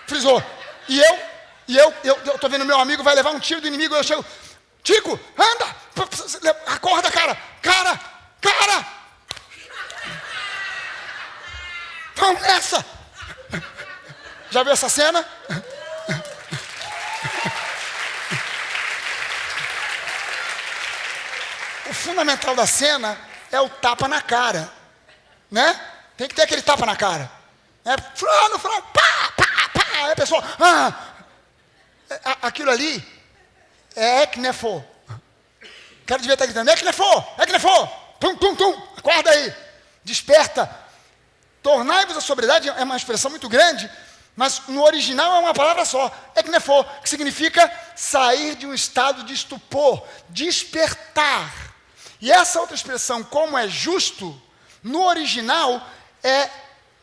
[SPEAKER 2] Frisou. E eu tô vendo meu amigo vai levar um tiro do inimigo, eu chego, Tico, anda, acorda, cara, vamos nessa. Já viu essa cena? O fundamental da cena é o tapa na cara, né? Tem que ter aquele tapa na cara. Fulano, pá. Aí a pessoa, aquilo ali é eknefo. O cara devia estar gritando, eknefo, tum, acorda aí, desperta. Tornai-vos a sobriedade é uma expressão muito grande, mas no original é uma palavra só, eknefo, que significa sair de um estado de estupor, despertar. E essa outra expressão, como é justo, no original é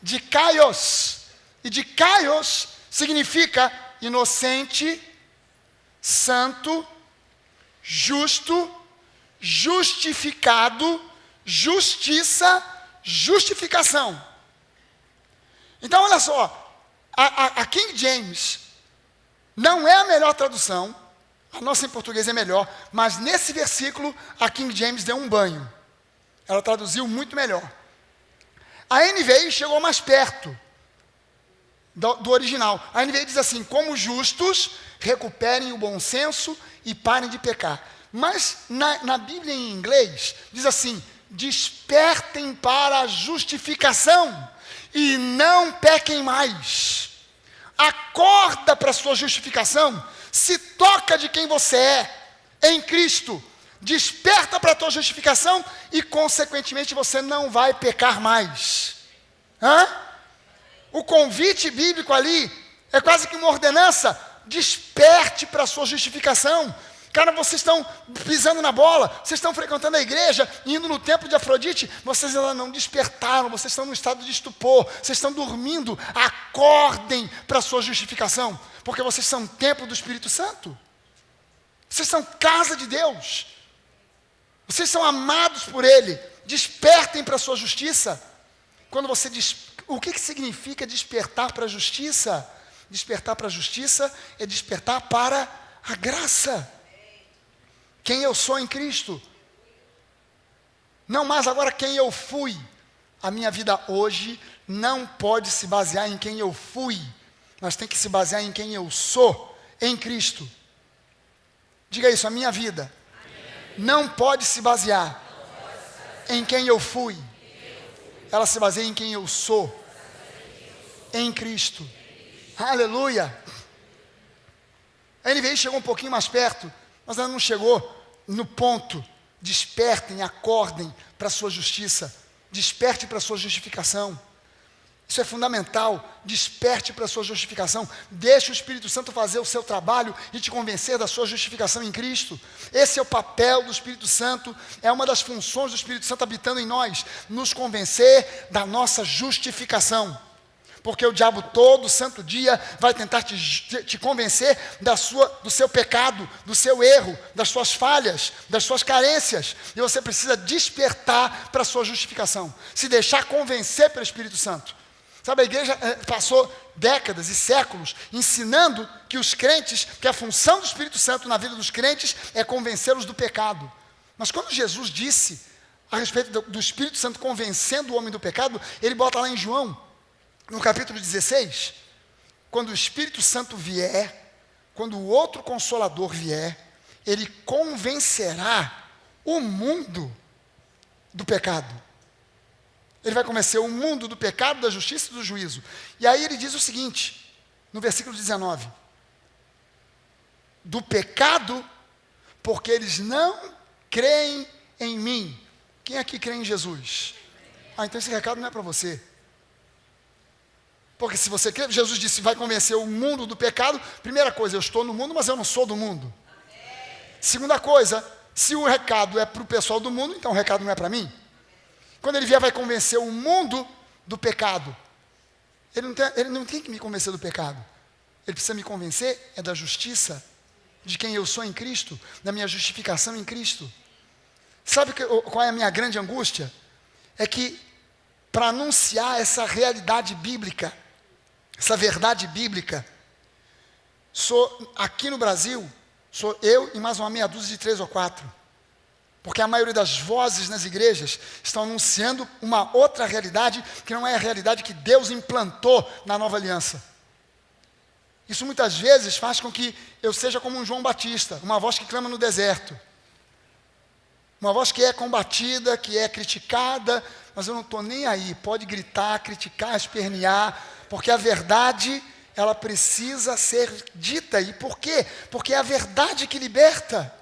[SPEAKER 2] de kaios. E de kaios significa inocente, santo, justo, justificado, justiça, justificação. Então, olha só, a King James não é a melhor tradução, a nossa em português é melhor, mas nesse versículo a King James deu um banho. Ela traduziu muito melhor. A NVI chegou mais perto do original. A NVI diz assim, como justos, recuperem o bom senso e parem de pecar. Mas na Bíblia em inglês, diz assim, despertem para a justificação e não pequem mais. Acorda para a sua justificação, se toca de quem você é em Cristo, desperta para a tua justificação e, consequentemente, você não vai pecar mais. O convite bíblico ali é quase que uma ordenança, desperte para a sua justificação. Cara, vocês estão pisando na bola, vocês estão frequentando a igreja, indo no templo de Afrodite, vocês ainda não despertaram, vocês estão no estado de estupor, vocês estão dormindo, acordem para a sua justificação, porque vocês são templo do Espírito Santo, vocês são casa de Deus, vocês são amados por Ele, despertem para a sua justiça. Quando você o que significa despertar para a justiça? Despertar para a justiça é despertar para a graça. Quem eu sou em Cristo. Não mais agora quem eu fui. A minha vida hoje não pode se basear em quem eu fui, mas tem que se basear em quem eu sou em Cristo. Diga isso, a minha vida não pode se basear em quem eu fui. Ela se baseia em quem eu sou em Cristo. Aleluia. A NVI chegou um pouquinho mais perto, mas ela não chegou no ponto. Despertem, acordem para a sua justiça. Desperte para a sua justificação. Isso é fundamental. Desperte para a sua justificação. Deixe o Espírito Santo fazer o seu trabalho e te convencer da sua justificação em Cristo. Esse é o papel do Espírito Santo. É uma das funções do Espírito Santo habitando em nós. Nos convencer da nossa justificação. Porque o diabo todo santo dia vai tentar te convencer do seu pecado, do seu erro, das suas falhas, das suas carências. E você precisa despertar para a sua justificação. Se deixar convencer pelo Espírito Santo. Sabe, a igreja passou décadas e séculos ensinando que os crentes, que a função do Espírito Santo na vida dos crentes é convencê-los do pecado. Mas quando Jesus disse a respeito do Espírito Santo convencendo o homem do pecado, ele bota lá em João, no capítulo 16, quando o Espírito Santo vier, quando o outro Consolador vier, ele convencerá o mundo do pecado. Ele vai convencer o mundo do pecado, da justiça e do juízo. E aí ele diz o seguinte, no versículo 19, do pecado, porque eles não creem em mim. Quem aqui crê em Jesus? Então esse recado não é para você. Porque se você crê, Jesus disse, vai convencer o mundo do pecado. Primeira coisa, eu estou no mundo, mas eu não sou do mundo. Segunda coisa, se o recado é para o pessoal do mundo, então o recado não é para mim. Quando ele vier, vai convencer o mundo do pecado. Ele não tem que me convencer do pecado. Ele precisa me convencer da justiça, de quem eu sou em Cristo, da minha justificação em Cristo. Sabe qual é a minha grande angústia? É que, para anunciar essa realidade bíblica, essa verdade bíblica, aqui no Brasil, sou eu e mais uma meia dúzia de 3 ou 4. Porque a maioria das vozes nas igrejas estão anunciando uma outra realidade, que não é a realidade que Deus implantou na nova aliança. Isso muitas vezes faz com que eu seja como um João Batista, uma voz que clama no deserto. Uma voz que é combatida, que é criticada, mas eu não estou nem aí. Pode gritar, criticar, espernear, porque a verdade, ela precisa ser dita. E por quê? Porque é a verdade que liberta.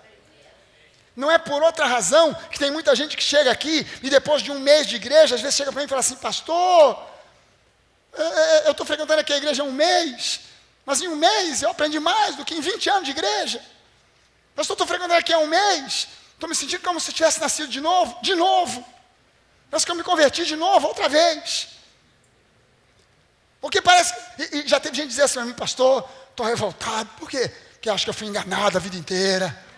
[SPEAKER 2] Não é por outra razão que tem muita gente que chega aqui e depois de um mês de igreja, às vezes chega para mim e fala assim, pastor, eu estou frequentando aqui a igreja há um mês, mas em um mês eu aprendi mais do que em 20 anos de igreja. Pastor, estou frequentando aqui há um mês, estou me sentindo como se tivesse nascido de novo. Parece que eu me converti de novo, outra vez. Porque parece, e já teve gente dizer assim para mim, pastor, estou revoltado. Por quê? Porque acho que eu fui enganado a vida inteira.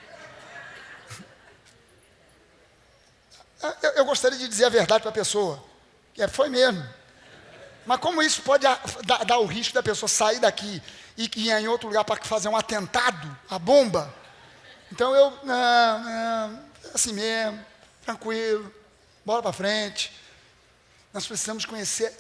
[SPEAKER 2] Eu gostaria de dizer a verdade para a pessoa. Foi mesmo. Mas como isso pode dar o risco da pessoa sair daqui e ir em outro lugar para fazer um atentado, a bomba. Então assim mesmo, tranquilo, bola para frente. Nós precisamos conhecer,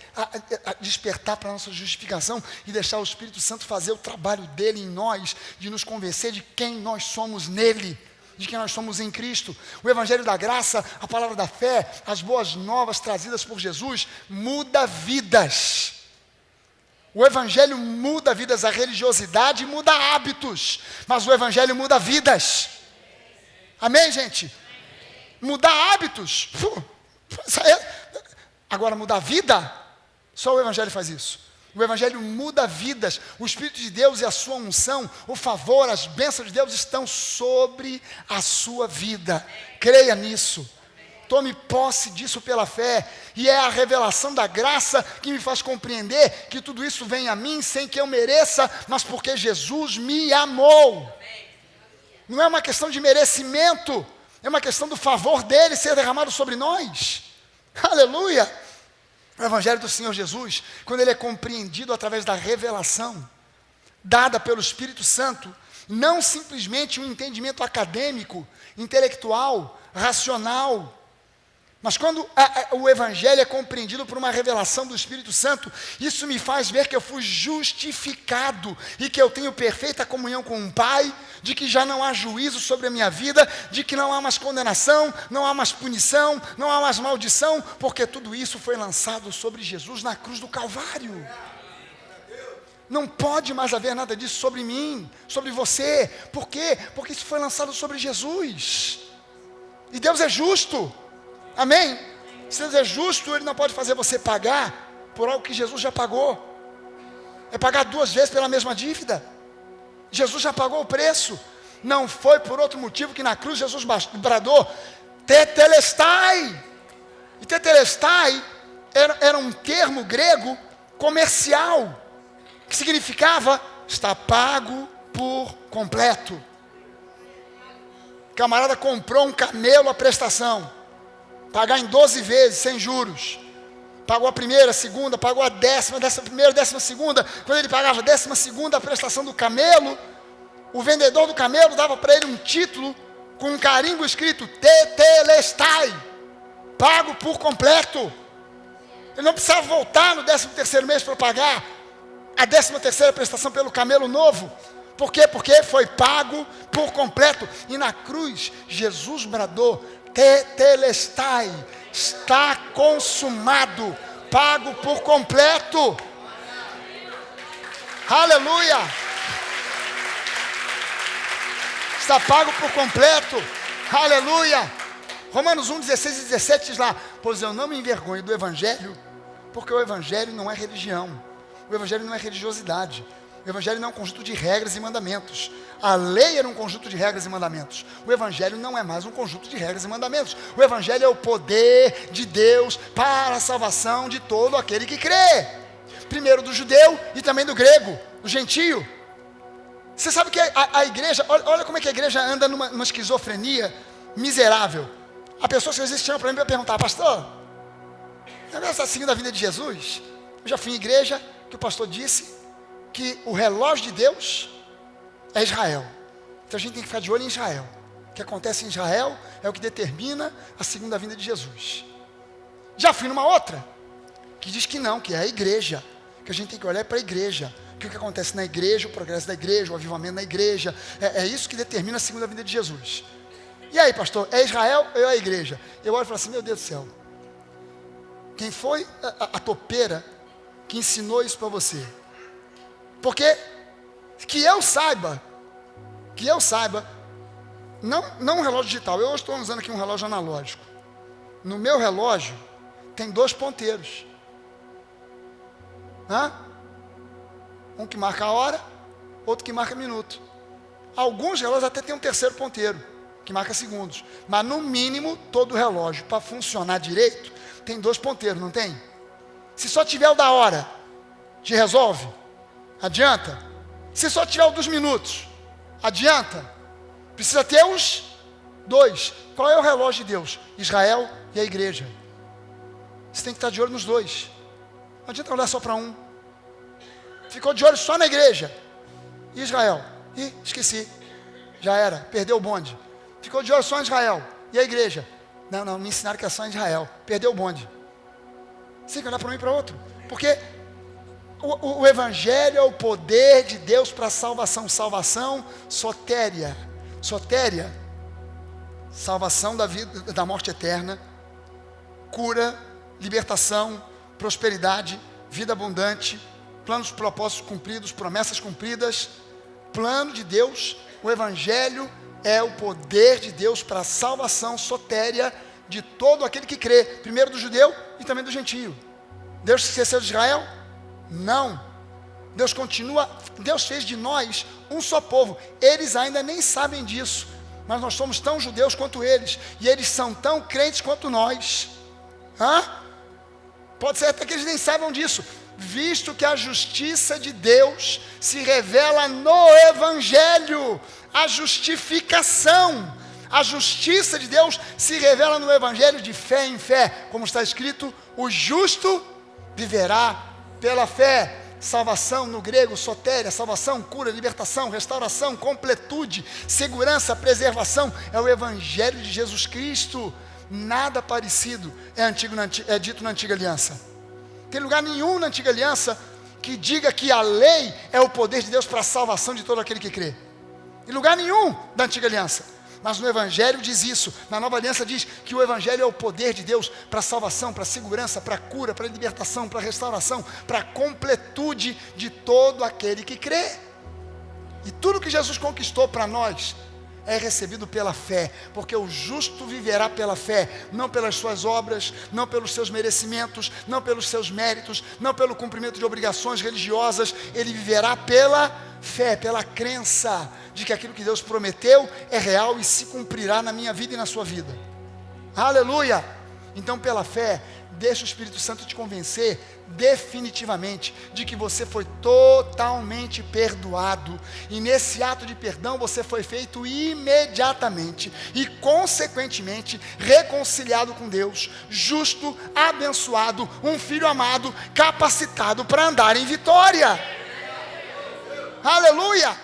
[SPEAKER 2] despertar para a nossa justificação e deixar o Espírito Santo fazer o trabalho dele em nós, de nos convencer de quem nós somos nele, de quem nós somos em Cristo. O Evangelho da Graça, a palavra da fé, as boas novas trazidas por Jesus, muda vidas. O Evangelho muda vidas, a religiosidade muda hábitos, mas o Evangelho muda vidas. Amém, gente? Mudar hábitos. Agora, mudar vida, só o Evangelho faz isso. O Evangelho muda vidas. O Espírito de Deus e a sua unção, o favor, as bênçãos de Deus estão sobre a sua vida. Creia nisso. Tome posse disso pela fé. E é a revelação da graça que me faz compreender que tudo isso vem a mim sem que eu mereça, mas porque Jesus me amou. Não é uma questão de merecimento, é uma questão do favor dele ser derramado sobre nós. Aleluia! O Evangelho do Senhor Jesus, quando ele é compreendido através da revelação dada pelo Espírito Santo, não simplesmente um entendimento acadêmico, intelectual, racional, mas quando o Evangelho é compreendido por uma revelação do Espírito Santo, isso me faz ver que eu fui justificado e que eu tenho perfeita comunhão com o Pai, de que já não há juízo sobre a minha vida, de que não há mais condenação, não há mais punição, não há mais maldição, porque tudo isso foi lançado sobre Jesus na cruz do Calvário. Não pode mais haver nada disso sobre mim, sobre você. Por quê? Porque isso foi lançado sobre Jesus. E Deus é justo. Amém? Se Deus é justo, Ele não pode fazer você pagar por algo que Jesus já pagou. É pagar 2 vezes pela mesma dívida. Jesus já pagou o preço. Não foi por outro motivo que na cruz Jesus bradou tetelestai. E tetelestai era um termo grego comercial, que significava está pago por completo. O camarada comprou um camelo à prestação, pagar em 12 vezes, sem juros. Pagou a primeira, a segunda, pagou a 11ª, 12ª. Quando ele pagava a 12ª prestação do camelo, o vendedor do camelo dava para ele um título com um carimbo escrito tetelestai. pago por completo. Ele não precisava voltar no 13º mês para pagar a 13ª prestação pelo camelo novo. Por quê? Porque foi pago por completo. E na cruz, Jesus bradou, tetelestai, está consumado, pago por completo. Aleluia! Está pago por completo. Aleluia! Romanos 1, 16 e 17 diz lá: pois eu não me envergonho do Evangelho, porque o Evangelho não é religião, o Evangelho não é religiosidade, o Evangelho não é um conjunto de regras e mandamentos. A lei era um conjunto de regras e mandamentos. O Evangelho não é mais um conjunto de regras e mandamentos. O Evangelho é o poder de Deus para a salvação de todo aquele que crê. Primeiro do judeu e também do grego, do gentio. Você sabe que a igreja, olha como é que a igreja anda numa esquizofrenia miserável. A pessoa que às vezes chama para mim para perguntar: pastor, você está seguindo a vida de Jesus? Eu já fui em igreja que o pastor disse que o relógio de Deus é Israel. Então a gente tem que ficar de olho em Israel. O que acontece em Israel é o que determina a segunda vinda de Jesus. Já fui numa outra que diz que não, que é a igreja, que a gente tem que olhar para a igreja, que o que acontece na igreja, o progresso da igreja, o avivamento na igreja, é isso que determina a segunda vinda de Jesus. E aí, pastor, é Israel ou é a igreja? Eu olho e falo assim: meu Deus do céu, quem foi a topeira que ensinou isso para você? Porque que eu saiba, não um relógio digital. Eu estou usando aqui um relógio analógico. No meu relógio tem 2 ponteiros. Um que marca a hora, outro que marca minuto. Alguns relógios até tem um 3º ponteiro, que marca segundos. Mas no mínimo, todo relógio, para funcionar direito, tem 2 ponteiros, não tem? Se só tiver o da hora, te resolve? Adianta? Se só tiver o dos minutos, adianta? Precisa ter os 2. Qual é o relógio de Deus? Israel e a igreja. Você tem que estar de olho nos 2. Não adianta olhar só para um. Ficou de olho só na igreja. E Israel? Ih, esqueci. Já era, perdeu o bonde. Ficou de olho só em Israel. E a igreja? Não, me ensinaram que é só em Israel. Perdeu o bonde. Você tem que olhar para um e para outro. Porque o Evangelho é o poder de Deus para a salvação. Salvação sotéria. Sotéria, salvação da vida, da morte eterna, cura, libertação, prosperidade, vida abundante, planos, propósitos cumpridos, promessas cumpridas. Plano de Deus. O Evangelho é o poder de Deus para a salvação sotéria de todo aquele que crê, primeiro do judeu e também do gentio. Deus se esqueceu de Israel? Não. Deus continua, Deus fez de nós um só povo. Eles ainda nem sabem disso, mas nós somos tão judeus quanto eles, e eles são tão crentes quanto nós. Pode ser até que eles nem saibam disso, visto que a justiça de Deus se revela no Evangelho. A justificação, a justiça de Deus se revela no Evangelho de fé em fé, como está escrito: o justo viverá pela fé. Salvação no grego, sotéria, salvação, cura, libertação, restauração, completude, segurança, preservação, é o Evangelho de Jesus Cristo. Nada parecido é dito na antiga aliança. Tem lugar nenhum na antiga aliança que diga que a lei é o poder de Deus para a salvação de todo aquele que crê. Em lugar nenhum da antiga aliança. Mas no Evangelho diz isso. Na nova aliança diz que o Evangelho é o poder de Deus para a salvação, para a segurança, para a cura, para a libertação, para a restauração, para a completude de todo aquele que crê. E tudo que Jesus conquistou para nós é recebido pela fé, porque o justo viverá pela fé, não pelas suas obras, não pelos seus merecimentos, não pelos seus méritos, não pelo cumprimento de obrigações religiosas. Ele viverá pela fé, pela crença de que aquilo que Deus prometeu é real e se cumprirá na minha vida e na sua vida. Aleluia! Então, pela fé, deixa o Espírito Santo te convencer definitivamente de que você foi totalmente perdoado, e nesse ato de perdão você foi feito imediatamente e consequentemente reconciliado com Deus, justo, abençoado, um filho amado, capacitado para andar em vitória. Aleluia!